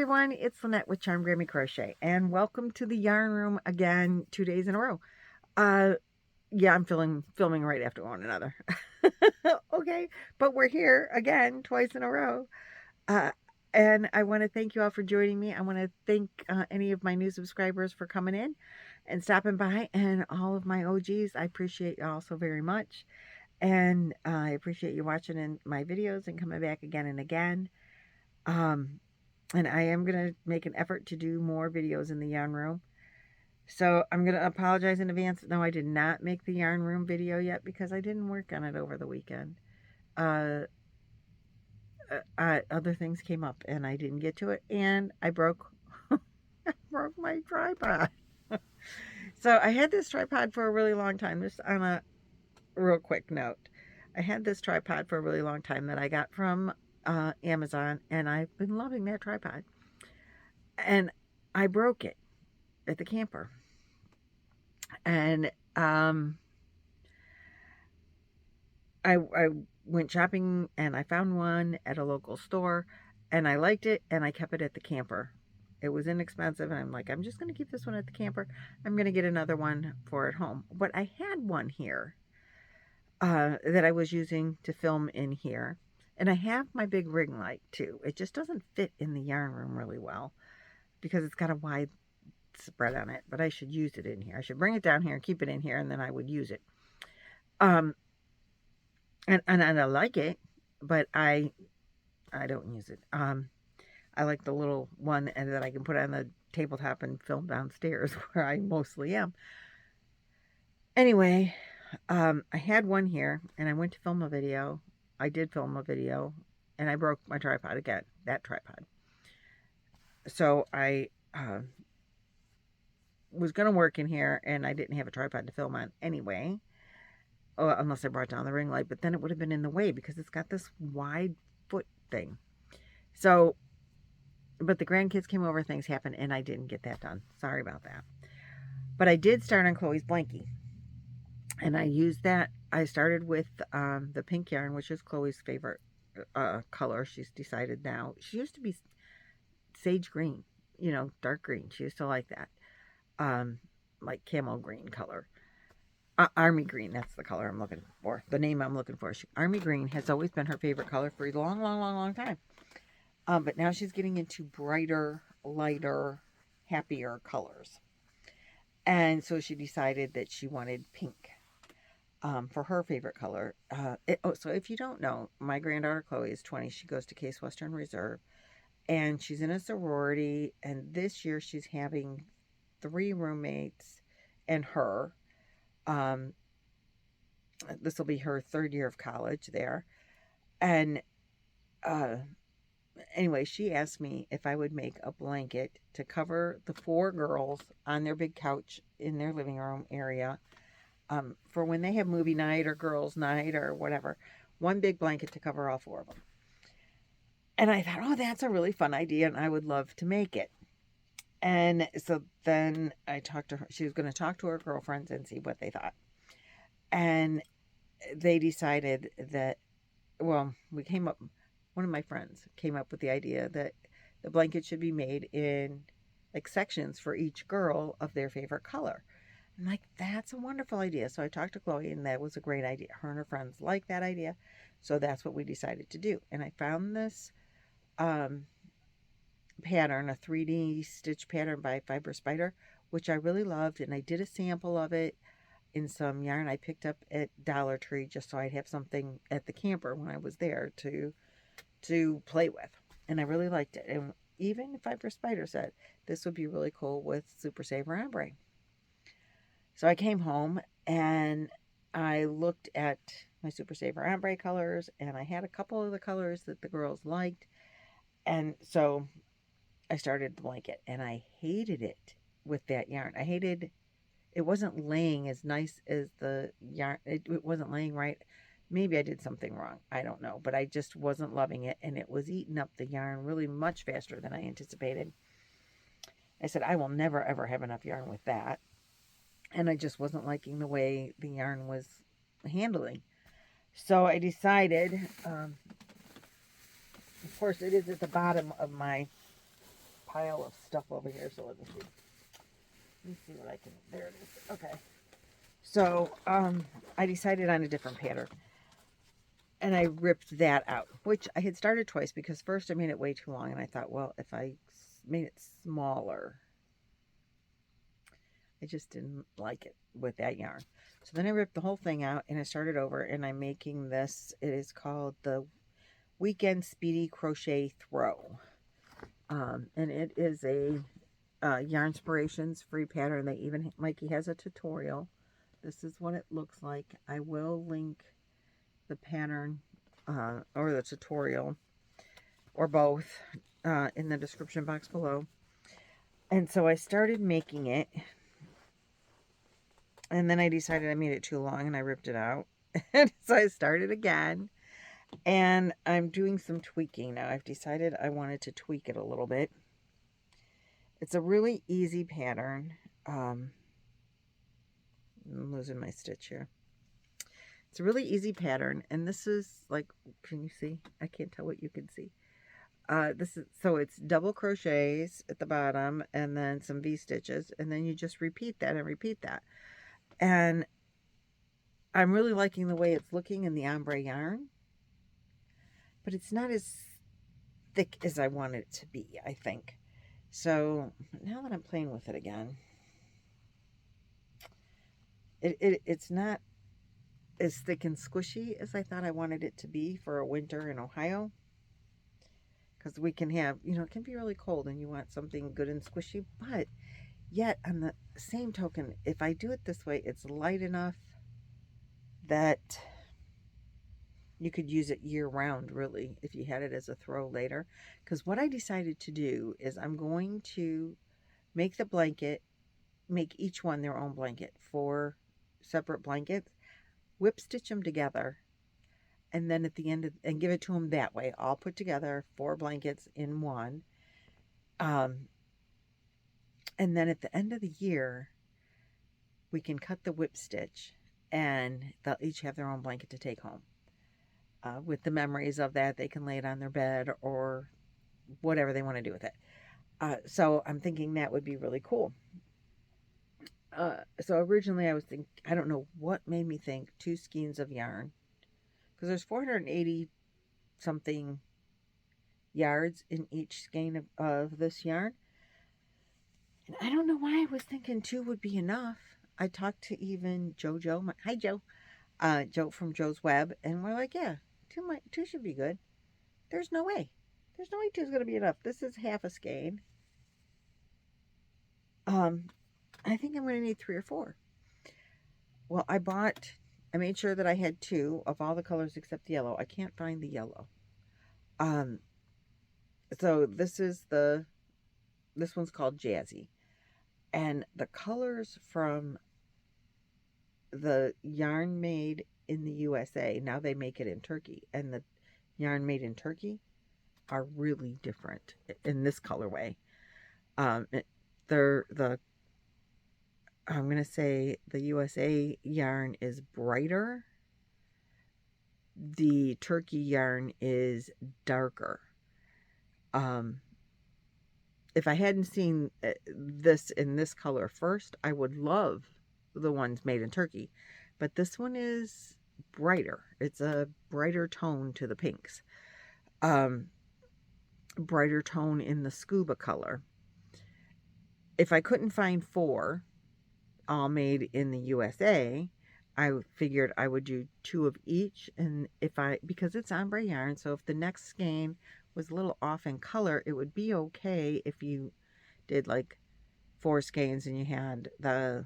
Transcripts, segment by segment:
everyone, it's Lynette with Charmed Grammy Crochet, and welcome to the yarn room again, 2 days in a row. Yeah, I'm filming right after one another. Okay, but we're here again twice in a row. Uh, and I want to thank you all for joining me. I want to thank any of my new subscribers for coming in and stopping by, and all of my OGs. I appreciate you all so very much, and I appreciate you watching in my videos and coming back again and again. And I am going to make an effort to do more videos in the yarn room. So I'm going to apologize in advance. No, I did not make the yarn room video yet because I didn't work on it over the weekend. Other things came up and I didn't get to it, and I broke I broke my tripod. So I had this tripod for a really long time. Just on a real quick note, I had this tripod for a really long time that I got from Amazon, and I've been loving that tripod. And I broke it at the camper, and I went shopping and I found one at a local store, and I liked it, and I kept it at the camper. It was inexpensive, and I'm like, I'm just going to keep this one at the camper. I'm going to get another one for at home. But I had one here that I was using to film in here, and I have my big ring light too. It just doesn't fit in the yarn room really well because it's got a wide spread on it, but I should use it in here. I should bring it down here and keep it in here, and then I would use it. And I like it, but I don't use it. I like the little one and that I can put on the tabletop and film downstairs where I mostly am. Anyway, I had one here, and I went to film a video. I did film a video, and I broke my tripod again, that tripod. So I was going to work in here, and I didn't have a tripod to film on anyway, unless I brought down the ring light, but then it would have been in the way because it's got this wide foot thing. So, but the grandkids came over, things happened, and I didn't get that done. Sorry about that. But I did start on Chloe's blankie, and I used that. I started with the pink yarn, which is Chloe's favorite color. She's decided now. She used to be sage green, you know, dark green. She used to like that. Like camel green color. Army green, that's the color I'm looking for. The name I'm looking for. Army green has always been her favorite color for a long time. But now she's getting into brighter, lighter, happier colors. And so she decided that she wanted pink for her favorite color. So if you don't know, my granddaughter Chloe is 20. She goes to Case Western Reserve. And she's in a sorority. And this year she's having 3 roommates and her. This will be her 3rd year of college there. And anyway, she asked me if I would make a blanket to cover the 4 girls on their big couch in their living room area for when they have movie night or girls night or whatever. One big blanket to cover all 4 of them. And I thought, oh, that's a really fun idea, and I would love to make it. And so then I talked to her. She was going to talk to her girlfriends and see what they thought. And they decided that, well, one of my friends came up with the idea that the blanket should be made in like sections for each girl of their favorite color. I'm like, that's a wonderful idea. So I talked to Chloe, and that was a great idea. Her and her friends liked that idea. So that's what we decided to do. And I found this pattern, a 3D stitch pattern by Fiber Spider, which I really loved, and I did a sample of it in some yarn I picked up at Dollar Tree just so I'd have something at the camper when I was there to play with, and I really liked it. And even Fiber Spider said this would be really cool with Super Saver Ombre. So I came home and I looked at my Super Saver Ombre colors, and I had a couple of the colors that the girls liked, and so I started the blanket, and I hated it with that yarn. I hated, it wasn't laying as nice as the yarn. It wasn't laying right. Maybe I did something wrong. I don't know, but I just wasn't loving it, and it was eating up the yarn really much faster than I anticipated. I said, I will never, ever have enough yarn with that. And I just wasn't liking the way the yarn was handling. So I decided, of course, it is at the bottom of my pile of stuff over here, so let me see. Let me see what I can, there it is. Okay. So, I decided on a different pattern. And I ripped that out, which I had started twice because first I made it way too long. And I thought, well, if I made it smaller, I just didn't like it with that yarn. So then I ripped the whole thing out and I started over, and I'm making this. It is called the Weekend Speedy Crochet Throw. And it is a Yarnspirations free pattern. They even, Mikey has a tutorial. This is what it looks like. I will link the pattern or the tutorial or both in the description box below. And so I started making it, and then I decided I made it too long and I ripped it out. And so I started again, and I'm doing some tweaking now. I've decided I wanted to tweak it a little bit. It's a really easy pattern. I'm losing my stitch here. It's a really easy pattern, and this is like, can you see? I can't tell what you can see. This is, so it's double crochets at the bottom and then some V-stitches, and then you just repeat that and repeat that. And I'm really liking the way it's looking in the ombre yarn, but it's not as thick as I want it to be, I think. So now that I'm playing with it again, it's not as thick and squishy as I thought I wanted it to be for a winter in Ohio. Because we can have, you know, it can be really cold and you want something good and squishy. But yet, on the same token, if I do it this way, it's light enough that you could use it year round, really, if you had it as a throw later. Because what I decided to do is I'm going to make the blanket, make each one their own blanket, 4 separate blankets, whip stitch them together, and then at the end and give it to them that way, all put together, 4 blankets in one. And then at the end of the year, we can cut the whip stitch, and they'll each have their own blanket to take home. With the memories of that, they can lay it on their bed or whatever they want to do with it. So I'm thinking that would be really cool. So originally I was thinking, I don't know what made me think 2 skeins of yarn, because there's 480 something yards in each skein of this yarn. And I don't know why I was thinking 2 would be enough. I talked to even JoJo, hi Joe, Joe from Joe's Web, and we're like, yeah, 2 should be good. There's no way 2 is going to be enough. This is half a skein. I think I'm going to need 3 or 4. Well, I made sure that I had 2 of all the colors except yellow. I can't find the yellow. So this one's called Jazzy. And the colors from the yarn made in the USA, now they make it in Turkey, and the yarn made in Turkey are really different in this colorway. I'm going to say the USA yarn is brighter. The Turkey yarn is darker. If I hadn't seen this in this color first, I would love the ones made in Turkey. But this one is brighter. It's a brighter tone to the pinks. Brighter tone in the scuba color. If I couldn't find 4 all made in the USA, I figured I would do 2 of each. And because it's ombre yarn, so if the next skein was a little off in color, it would be okay if you did like 4 skeins and you had the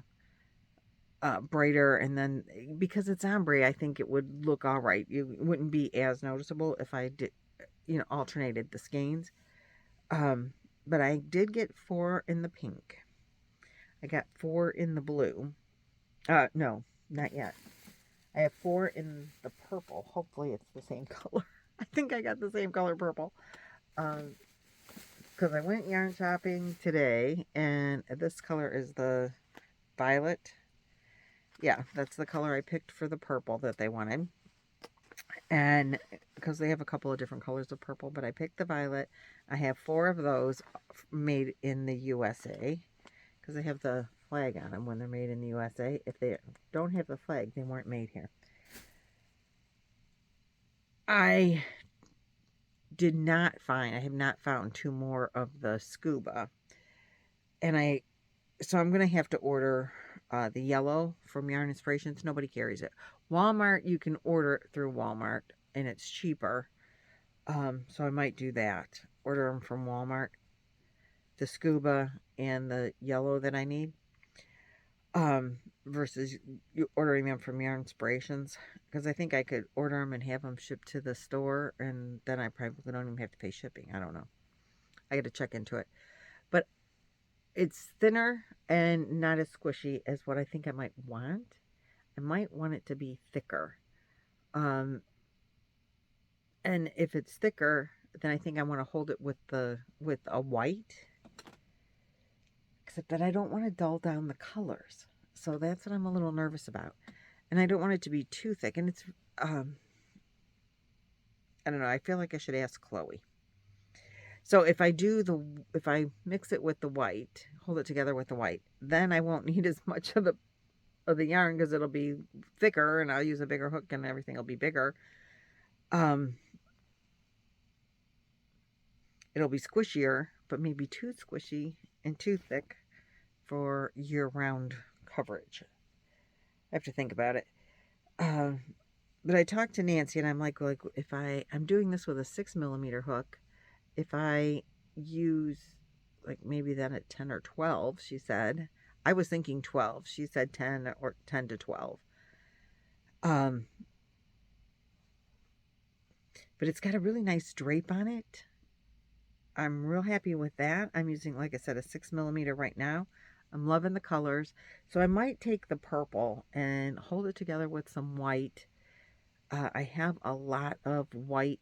brighter, and then because it's ombre, I think it would look all right. It wouldn't be as noticeable if I did, alternated the skeins. But I did get 4 in the pink. I got 4 in the blue. No, not yet. I have 4 in the purple. Hopefully it's the same color. I think I got the same color purple. Because I went yarn shopping today, and this color is the violet. Yeah, that's the color I picked for the purple that they wanted. And because they have a couple of different colors of purple, but I picked the violet. I have 4 of those made in the USA because they have the flag on them when they're made in the USA. If they don't have the flag, they weren't made here. I have not found 2 more of the scuba. And so I'm going to have to order the yellow from Yarn Inspirations. Nobody carries it. Walmart, you can order it through Walmart and it's cheaper. So I might do that. Order them from Walmart. The scuba and the yellow that I need. Versus you ordering them from Yarn Inspirations. Because I think I could order them and have them shipped to the store. And then I probably don't even have to pay shipping. I don't know. I got to check into it. But it's thinner and not as squishy as what I think I might want. I might want it to be thicker. And if it's thicker, then I think I want to hold it with a white. Except that I don't want to dull down the colors. So that's what I'm a little nervous about. And I don't want it to be too thick. And it's, I don't know, I feel like I should ask Chloe. So if I mix it with the white, hold it together with the white, then I won't need as much of the yarn because it'll be thicker and I'll use a bigger hook and everything will be bigger. It'll be squishier, but maybe too squishy and too thick for year-round coverage. I have to think about it. But I talked to Nancy and I'm like if I'm doing this with a 6mm hook, if I use like maybe then at 10 or 12, she said. I was thinking 12. She said 10 or 10 to 12. But it's got a really nice drape on it. I'm real happy with that. I'm using, like I said, a 6mm right now. I'm loving the colors. So I might take the purple and hold it together with some white. I have a lot of white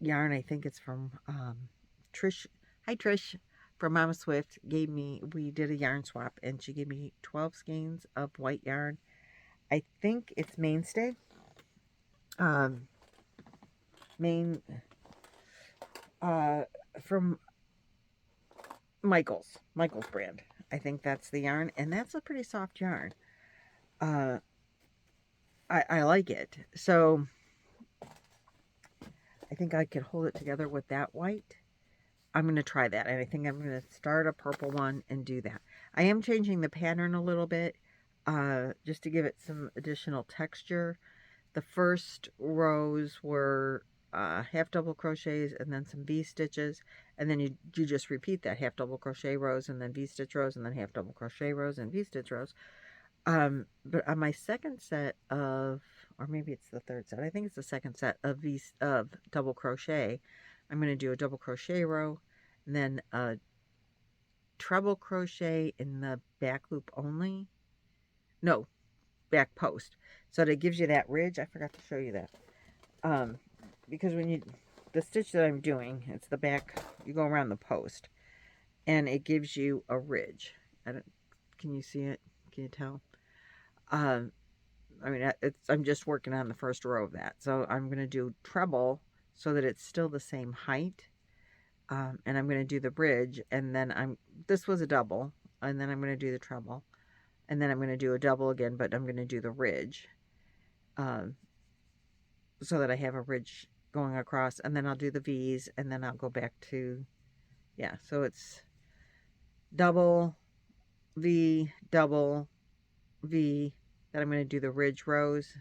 yarn. I think it's from Trish. Hi, Trish. From Mama Swift. We did a yarn swap and she gave me 12 skeins of white yarn. I think it's Mainstay. From Michael's brand. I think that's the yarn, and that's a pretty soft yarn. I like it. So I think I could hold it together with that white. I'm going to try that, and I think I'm going to start a purple one and do that. I am changing the pattern a little bit just to give it some additional texture. The first rows were half double crochets and then some V-stitches, and then you just repeat that, half double crochet rows and then V-stitch rows and then half double crochet rows and V-stitch rows. But on my second set of, or maybe it's the third set, I think it's the second set of double crochet, I'm going to do a double crochet row and then a treble crochet in the back loop only. No, back post. So that it gives you that ridge. I forgot to show you that. Because the stitch that I'm doing, it's the back, you go around the post and it gives you a ridge. Can you see it? Can you tell? I mean, I'm just working on the first row of that. So I'm going to do treble so that it's still the same height. And I'm going to do the bridge, and then this was a double, and then I'm going to do the treble, and then I'm going to do a double again, but I'm going to do the ridge, so that I have a ridge going across, and then I'll do the V's, and then I'll go back to, yeah, so it's double, V, double, V, then I'm going to do the ridge rows,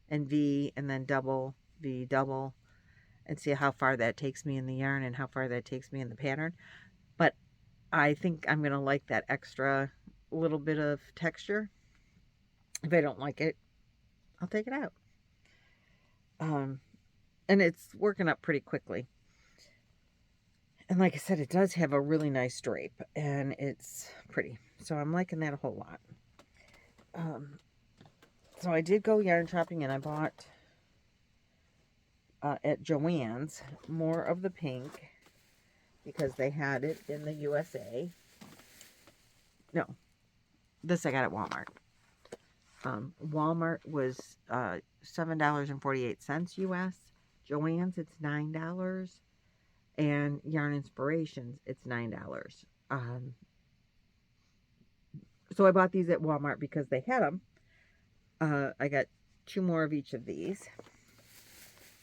and V, and then double, V, double, and see how far that takes me in the yarn and how far that takes me in the pattern. But I think I'm going to like that extra little bit of texture. If I don't like it, I'll take it out. And it's working up pretty quickly. And like I said, it does have a really nice drape and it's pretty. So I'm liking that a whole lot. So I did go yarn shopping and I bought at Joann's more of the pink because they had it in the USA. No, this I got at Walmart. Walmart was $7.48 US, Joann's, it's $9. And Yarn Inspirations, it's $9. So I bought these at Walmart because they had them. I got 2 more of each of these.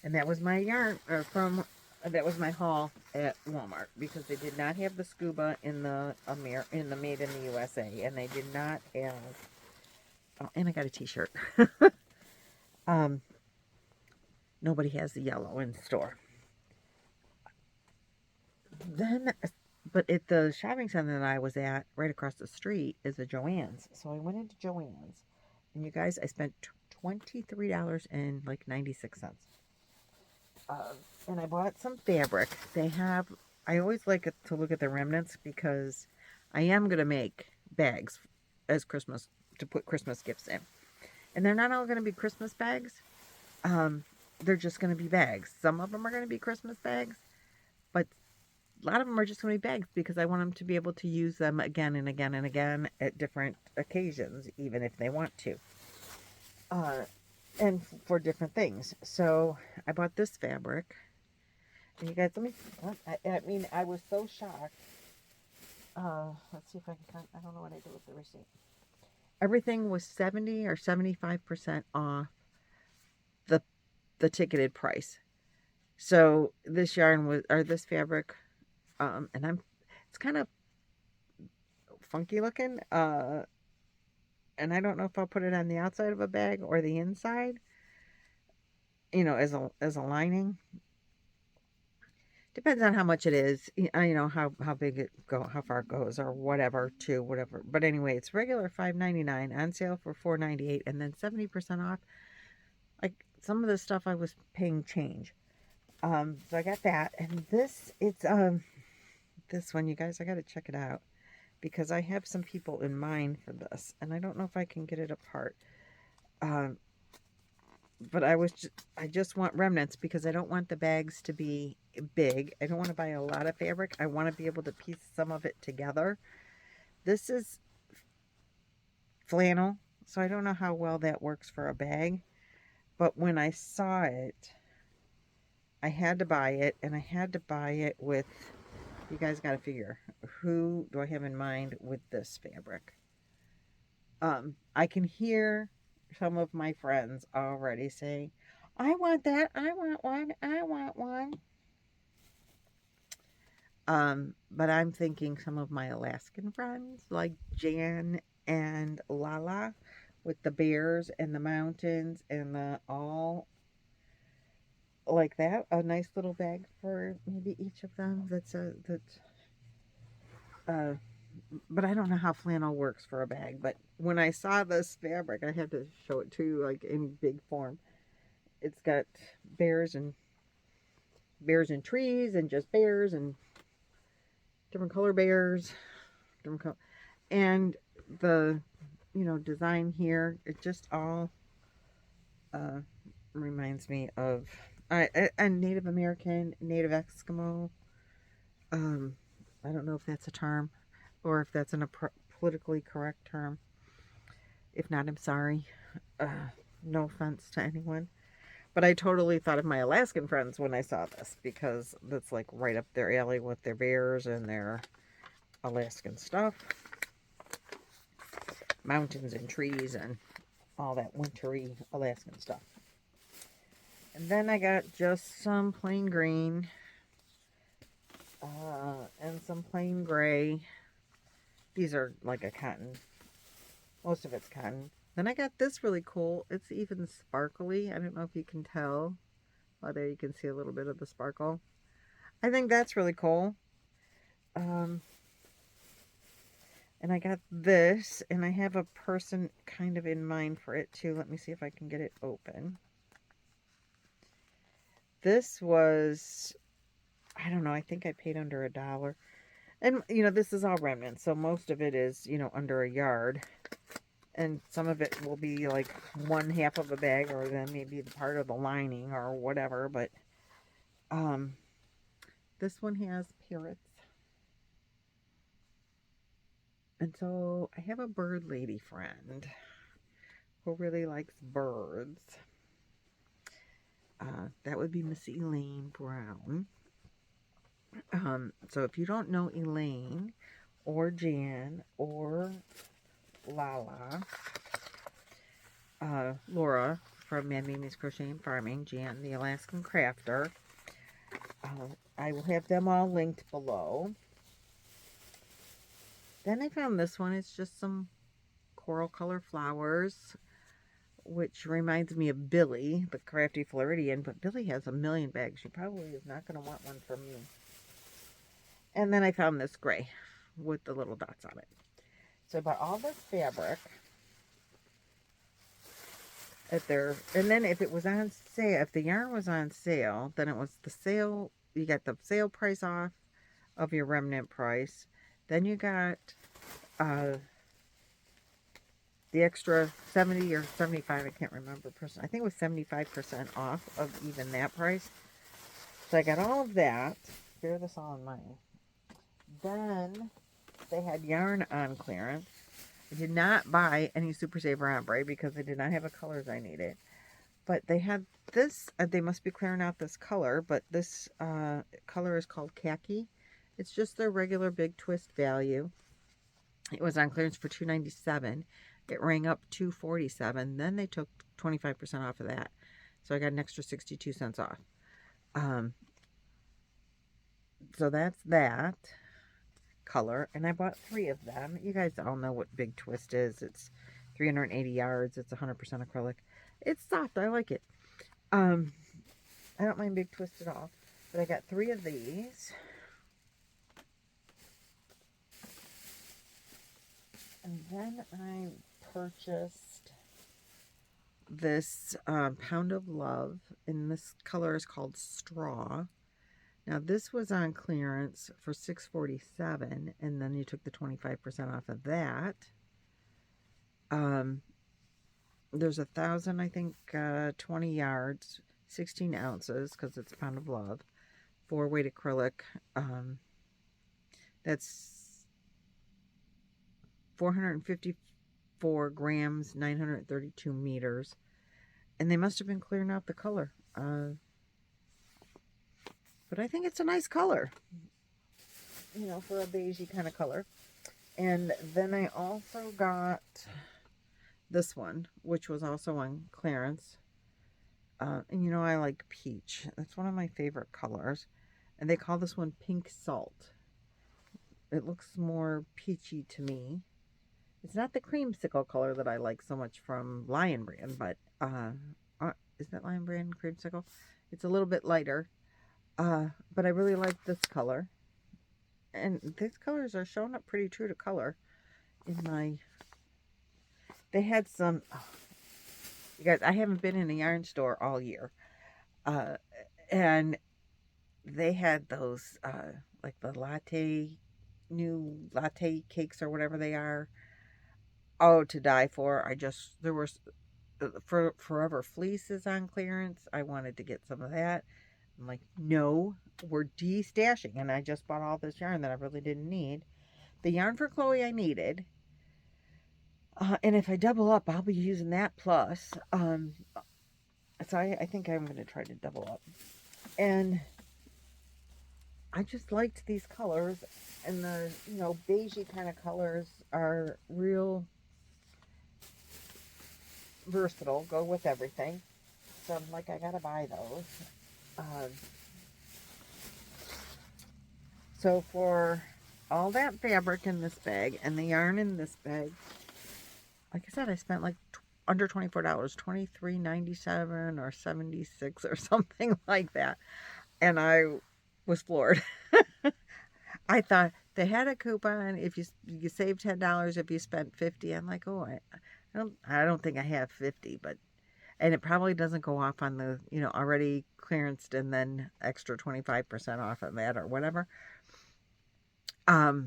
And that was my yarn, that was my haul at Walmart, because they did not have the scuba in the made in the USA, and they did not have. Oh, and I got a T-shirt. Nobody has the yellow in the store. Then, but at the shopping center that I was at, right across the street, is a Joann's. So I went into Joann's, and you guys, I spent $23.96. And I bought some fabric. I always like to look at the remnants, because I am going to make bags as Christmas, to put Christmas gifts in. And they're not all going to be Christmas bags. They're just going to be bags. Some of them are going to be Christmas bags, but a lot of them are just going to be bags, because I want them to be able to use them again and again and again at different occasions, even if they want to. And for different things. So I bought this fabric. And you guys, I mean, I was so shocked. Let's see if I can find, I don't know what I did with the receipt. Everything was 70 or 75% off the ticketed price. So this yarn was, or this fabric, and it's kind of funky looking, and I don't know if I'll put it on the outside of a bag or the inside, you know, as a lining. Depends on how much it is, you know, how big how far it goes, or whatever, to whatever. But anyway, it's regular $5.99, on sale for $4.98, and then 70% off. Like, some of the stuff I was paying change. So I got that, and this one, you guys, I got to check it out, because I have some people in mind for this, and I don't know if I can get it apart. But I just want remnants, because I don't want the bags to be big. I don't want to buy a lot of fabric. I want to be able to piece some of it together. This is flannel, so I don't know how well that works for a bag. But when I saw it, I had to buy it, and I had to buy it with, you guys got to figure, who do I have in mind with this fabric? I can hear some of my friends already saying, I want that, I want one, I want one. But I'm thinking some of my Alaskan friends, like Jan and Lala, with the bears and the mountains and the all like that. A nice little bag for maybe each of them. But I don't know how flannel works for a bag. But when I saw this fabric, I had to show it to you, like, in big form. It's got bears and trees, and just bears, and different color bears, and the, you know, design here. It just all reminds me of a Native American, Native Eskimo. I don't know if that's a term, or if that's a politically correct term. If not, I'm sorry. No offense to anyone. But I totally thought of my Alaskan friends when I saw this, because that's like right up their alley with their bears and their Alaskan stuff. Mountains and trees and all that wintry Alaskan stuff. And then I got just some plain green and some plain gray. These are like a cotton. Most of it's cotton. Then I got this really cool. It's even sparkly. I don't know if you can tell. Oh, there you can see a little bit of the sparkle. I think that's really cool. And I got this, and I have a person kind of in mind for it too. Let me see if I can get it open. This was, I don't know, I think I paid under $1. And, you know, this is all remnants, so most of it is, you know, under a yard. And some of it will be like 1/2 of a bag, or then maybe the part of the lining or whatever. But this one has parrots. And so I have a bird lady friend who really likes birds. That would be Miss Elaine Brown. So if you don't know Elaine or Jan or Lala, Laura from Mad Mimi's Crochet and Farming, Jan the Alaskan Crafter, I will have them all linked below. Then I found this one. It's just some coral color flowers, which reminds me of Billy, the Crafty Floridian, but Billy has a million bags. She probably is not going to want one from me. And then I found this gray with the little dots on it. So I bought all this fabric at there. And then if it was on sale, if the yarn was on sale, then it was the sale. You got the sale price off of your remnant price. Then you got the extra 70 or 75, I can't remember, I think it was 75% off of even that price. So I got all of that. Bear this all in mind. Then they had yarn on clearance. I did not buy any Super Saver Ombre because they did not have the colors I needed. But they had this, they must be clearing out this color, but this color is called Khaki. It's just their regular big twist value. It was on clearance for $2.97. It rang up $2.47. Then they took 25% off of that. So I got an extra 62 cents off. So that's that color. And I bought 3 of them. You guys all know what big twist is. It's 380 yards. It's 100% acrylic. It's soft. I like it. I don't mind big twist at all. But I got 3 of these. And then I purchased this Pound of Love, and this color is called Straw. Now this was on clearance for $6.47, and then you took the 25% off of that. There's 1,000, I think, 20 yards, 16 ounces, because it's Pound of Love, 4-weight acrylic. That's 454 grams, 932 meters. And they must have been clearing out the color. But I think it's a nice color. You know, for a beigey kind of color. And then I also got this one, which was also on clearance. And you know, I like peach. That's one of my favorite colors. And they call this one Pink Salt. It looks more peachy to me. It's not the creamsicle color that I like so much from Lion Brand, but is that Lion Brand creamsicle? It's a little bit lighter, but I really like this color. And these colors are showing up pretty true to color in my... They had some... Oh, you guys, I haven't been in a yarn store all year, and they had those like the new latte cakes or whatever they are. Oh, to die for. There was Forever Fleece is on clearance. I wanted to get some of that. I'm like, no, we're de-stashing. And I just bought all this yarn that I really didn't need. The yarn for Chloe I needed. And if I double up, I'll be using that plus. So I think I'm going to try to double up. And I just liked these colors. And the, you know, beigey kind of colors are real versatile, go with everything. So I'm like, I gotta buy those. So for all that fabric in this bag and the yarn in this bag, like I said, I spent like under $24, $23.97 or $76 or something like that, and I was floored. I thought they had a coupon if you save $10 if you spent $50. I'm like, oh, I don't think I have 50, but, and it probably doesn't go off on the, you know, already clearanced and then extra 25% off of that or whatever. But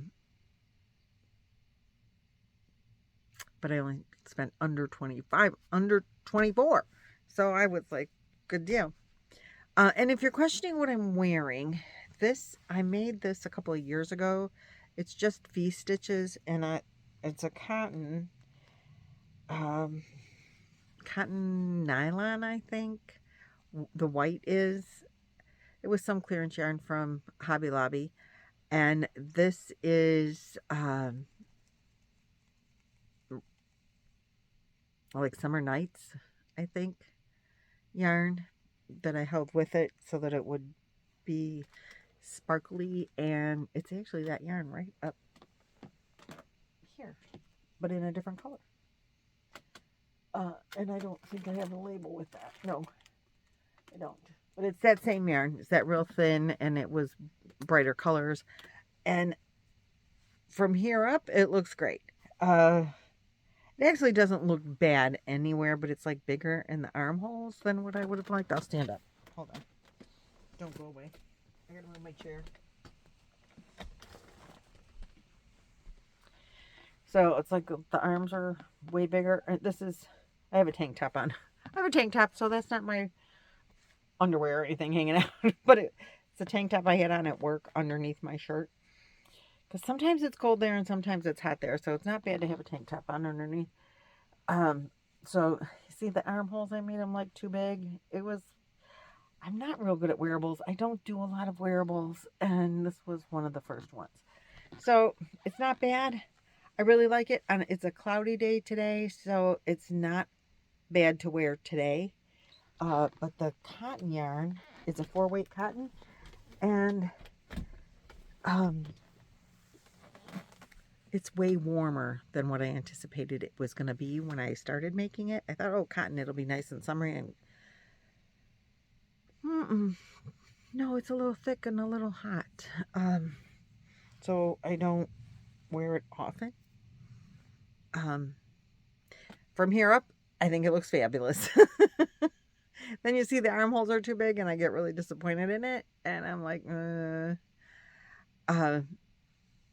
I only spent under 25, under 24. So I was like, good deal. And if you're questioning what I'm wearing, I made this a couple of years ago. It's just V-stitches, and it's a cotton nylon, I think, the white is. It was some clearance yarn from Hobby Lobby. And this is like Summer Nights, I think, yarn that I held with it so that it would be sparkly. And it's actually that yarn right up here, but in a different color. And I don't think I have a label with that. No, I don't. But it's that same yarn. It's that real thin, and it was brighter colors. And from here up, it looks great. It actually doesn't look bad anywhere, but it's like bigger in the armholes than what I would have liked. I'll stand up. Hold on. Don't go away. I gotta move my chair. So it's like the arms are way bigger. This is, I have a tank top on. I have a tank top, so that's not my underwear or anything hanging out. But it's a tank top I had on at work underneath my shirt. Because sometimes it's cold there and sometimes it's hot there. So it's not bad to have a tank top on underneath. So you see the armholes, I made them like too big. I'm not real good at wearables. I don't do a lot of wearables. And this was one of the first ones. So it's not bad. I really like it. And it's a cloudy day today. So it's not bad to wear today. But the cotton yarn is a 4-weight cotton. And it's way warmer than what I anticipated it was going to be when I started making it. I thought, oh, cotton, it'll be nice and summery. And no, it's a little thick and a little hot. So I don't wear it often. From here up, I think it looks fabulous. Then you see the armholes are too big and I get really disappointed in it. And I'm like,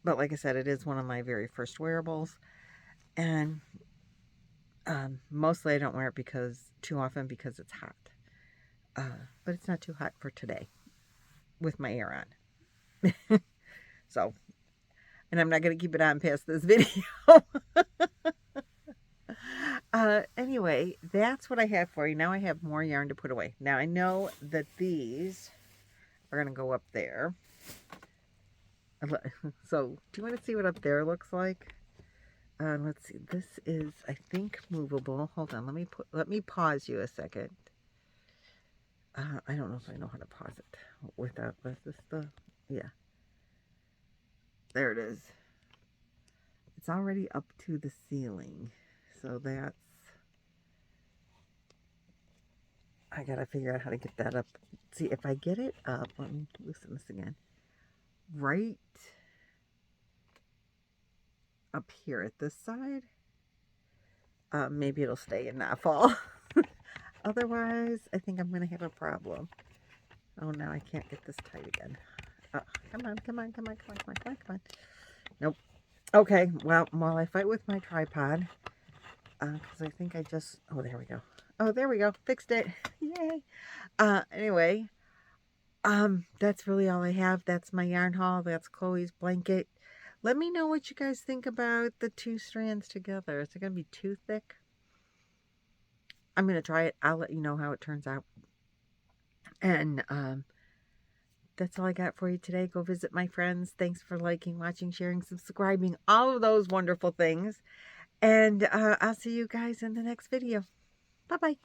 but like I said, it is one of my very first wearables. And mostly I don't wear it too often because it's hot. But it's not too hot for today with my air on. So, and I'm not going to keep it on past this video. Anyway, that's what I have for you. Now I have more yarn to put away. Now I know that these are going to go up there. So, do you want to see what up there looks like? Let's see. This is, I think, movable. Hold on. Let me pause you a second. I don't know if I know how to pause it without yeah. There it is. It's already up to the ceiling. So that's, I gotta figure out how to get that up. See, if I get it up, let me loosen this again. Right up here at this side, maybe it'll stay and not fall. Otherwise, I think I'm gonna have a problem. Oh, now I can't get this tight again. Come on. Nope. Okay, well, while I fight with my tripod, because I think I just, oh, there we go. Oh, there we go. Fixed it. Yay. Anyway, that's really all I have. That's my yarn haul. That's Chloe's blanket. Let me know what you guys think about the 2 strands together. Is it going to be too thick? I'm going to try it. I'll let you know how it turns out. And that's all I got for you today. Go visit my friends. Thanks for liking, watching, sharing, subscribing, all of those wonderful things. And I'll see you guys in the next video. Bye-bye.